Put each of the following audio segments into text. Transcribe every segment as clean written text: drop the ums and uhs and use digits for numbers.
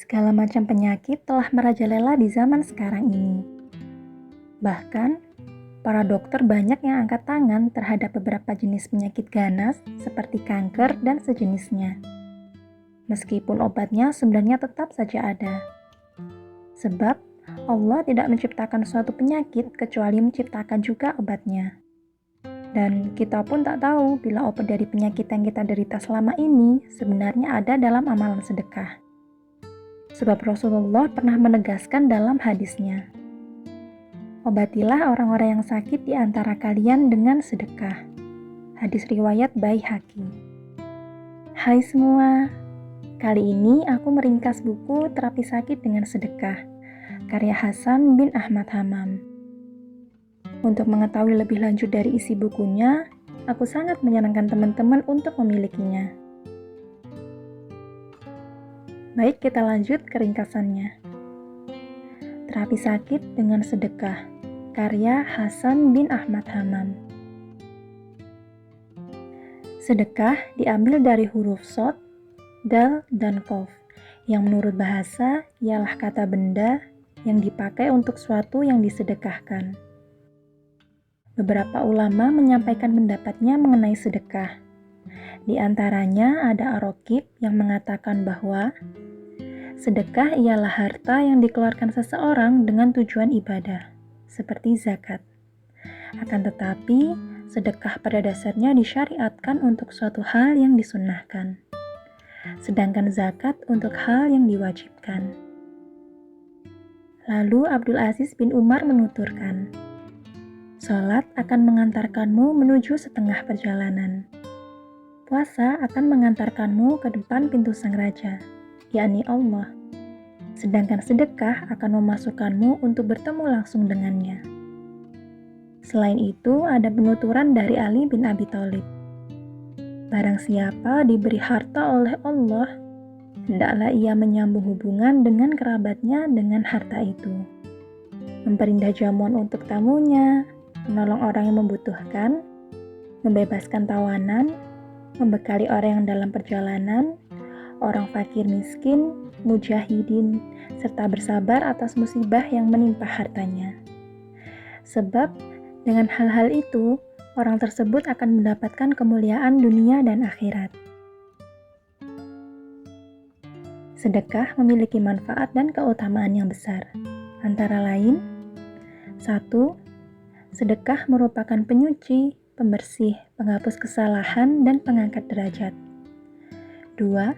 Segala macam penyakit telah merajalela di zaman sekarang ini. Bahkan, para dokter banyak yang angkat tangan terhadap beberapa jenis penyakit ganas seperti kanker dan sejenisnya. Meskipun obatnya sebenarnya tetap saja ada. Sebab, Allah tidak menciptakan suatu penyakit kecuali menciptakan juga obatnya. Dan kita pun tak tahu bila obat dari penyakit yang kita derita selama ini sebenarnya ada dalam amalan sedekah. Sebab Rasulullah pernah menegaskan dalam hadisnya, "Obatilah orang-orang yang sakit di antara kalian dengan sedekah." Hadis riwayat Baihaqi. Hai semua, kali ini aku meringkas buku Terapi Sakit dengan Sedekah, karya Hasan bin Ahmad Hammam. Untuk mengetahui lebih lanjut dari isi bukunya, aku sangat menyarankan teman-teman untuk memilikinya. Baik, kita lanjut ke ringkasannya. Terapi Sakit dengan Sedekah, karya Hasan bin Ahmad Hammam. Sedekah diambil dari huruf shad, dal, dan qaf, yang menurut bahasa ialah kata benda yang dipakai untuk suatu yang disedekahkan. Beberapa ulama menyampaikan pendapatnya mengenai sedekah. Di antaranya ada Ar-Raqib yang mengatakan bahwa sedekah ialah harta yang dikeluarkan seseorang dengan tujuan ibadah, seperti zakat. Akan tetapi, sedekah pada dasarnya disyariatkan untuk suatu hal yang disunnahkan, sedangkan zakat untuk hal yang diwajibkan. Lalu Abdul Aziz bin Umar menuturkan, "Salat akan mengantarkanmu menuju setengah perjalanan. Puasa akan mengantarkanmu ke depan pintu sang raja, yakni Allah. Sedangkan sedekah akan memasukkanmu untuk bertemu langsung dengannya." Selain itu, ada penuturan dari Ali bin Abi Thalib. "Barang siapa diberi harta oleh Allah, hendaklah ia menyambung hubungan dengan kerabatnya dengan harta itu. Memperindah jamuan untuk tamunya, menolong orang yang membutuhkan, membebaskan tawanan, membekali orang yang dalam perjalanan, orang fakir miskin, mujahidin, serta bersabar atas musibah yang menimpa hartanya. Sebab dengan hal-hal itu, orang tersebut akan mendapatkan kemuliaan dunia dan akhirat." Sedekah memiliki manfaat dan keutamaan yang besar. Antara lain, 1. Sedekah merupakan penyuci, pembersih, penghapus kesalahan, dan pengangkat derajat. 2.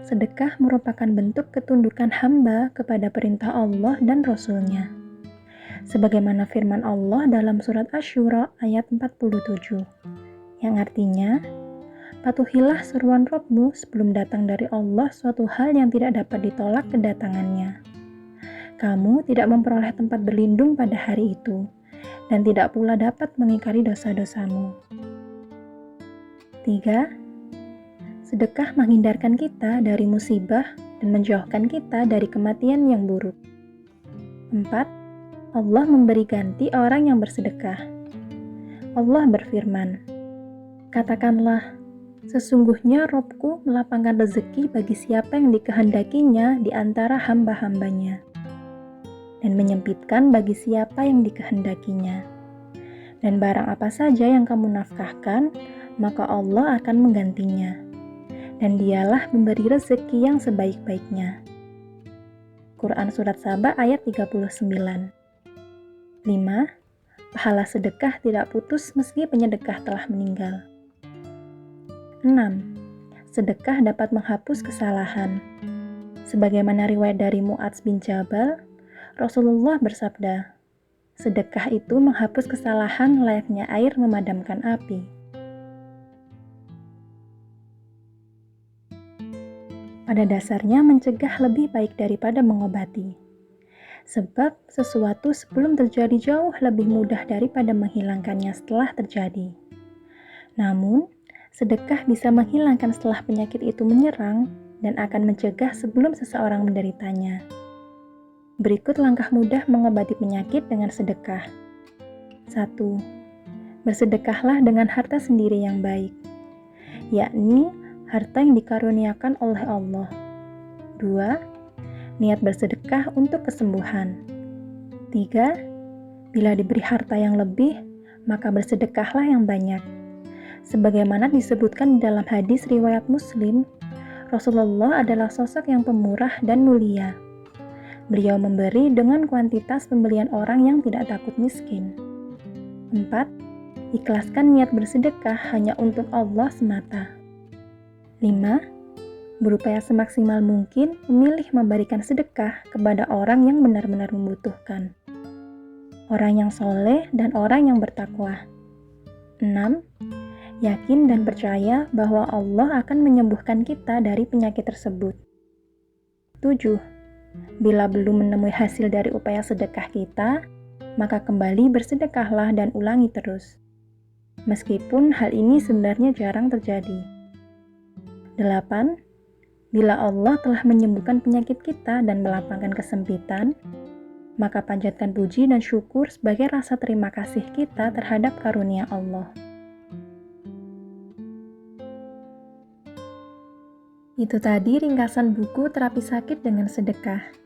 Sedekah merupakan bentuk ketundukan hamba kepada perintah Allah dan Rasul-Nya. Sebagaimana firman Allah dalam surat Asy-Syura ayat 47, yang artinya, "Patuhilah seruan Rabbmu sebelum datang dari Allah suatu hal yang tidak dapat ditolak kedatangannya. Kamu tidak memperoleh tempat berlindung pada hari itu, dan tidak pula dapat mengingkari dosa-dosamu." 3. Sedekah menghindarkan kita dari musibah dan menjauhkan kita dari kematian yang buruk. 4. Allah memberi ganti orang yang bersedekah. Allah berfirman, "Katakanlah, sesungguhnya Robku melapangkan rezeki bagi siapa yang dikehendakinya di antara hamba-hambanya, dan menyempitkan bagi siapa yang dikehendakinya. Dan barang apa saja yang kamu nafkahkan, maka Allah akan menggantinya. Dan dialah memberi rezeki yang sebaik-baiknya." Quran Surat Saba ayat 39. 5. Pahala sedekah tidak putus meski penyedekah telah meninggal. 6. Sedekah dapat menghapus kesalahan. Sebagaimana riwayat dari Mu'adz bin Jabal, Rasulullah bersabda, "Sedekah itu menghapus kesalahan layaknya air memadamkan api." Pada dasarnya mencegah lebih baik daripada mengobati. Sebab sesuatu sebelum terjadi jauh lebih mudah daripada menghilangkannya setelah terjadi. Namun, sedekah bisa menghilangkan setelah penyakit itu menyerang dan akan mencegah sebelum seseorang menderitanya. Berikut langkah mudah mengobati penyakit dengan sedekah. 1. Bersedekahlah dengan harta sendiri yang baik, yakni harta yang dikaruniakan oleh Allah. 2. niat bersedekah untuk kesembuhan. 3. Bila diberi harta yang lebih, maka bersedekahlah yang banyak. Sebagaimana disebutkan di dalam hadis riwayat Muslim, Rasulullah adalah sosok yang pemurah dan mulia. Beliau memberi dengan kuantitas pembelian orang yang tidak takut miskin. 4. Ikhlaskan niat bersedekah hanya untuk Allah semata. 5. Berupaya semaksimal mungkin memilih memberikan sedekah kepada orang yang benar-benar membutuhkan. Orang yang soleh dan orang yang bertakwa. 6. Yakin dan percaya bahwa Allah akan menyembuhkan kita dari penyakit tersebut. 7. Bila belum menemui hasil dari upaya sedekah kita, maka kembali bersedekahlah dan ulangi terus. Meskipun hal ini sebenarnya jarang terjadi. 8. Bila Allah telah menyembuhkan penyakit kita dan melapangkan kesempitan, maka panjatkan puji dan syukur sebagai rasa terima kasih kita terhadap karunia Allah. Itu tadi ringkasan buku Terapi Sakit dengan Sedekah.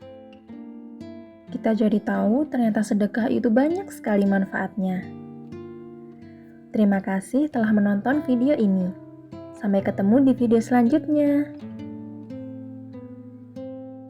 Kita jadi tahu ternyata sedekah itu banyak sekali manfaatnya. Terima kasih telah menonton video ini. Sampai ketemu di video selanjutnya.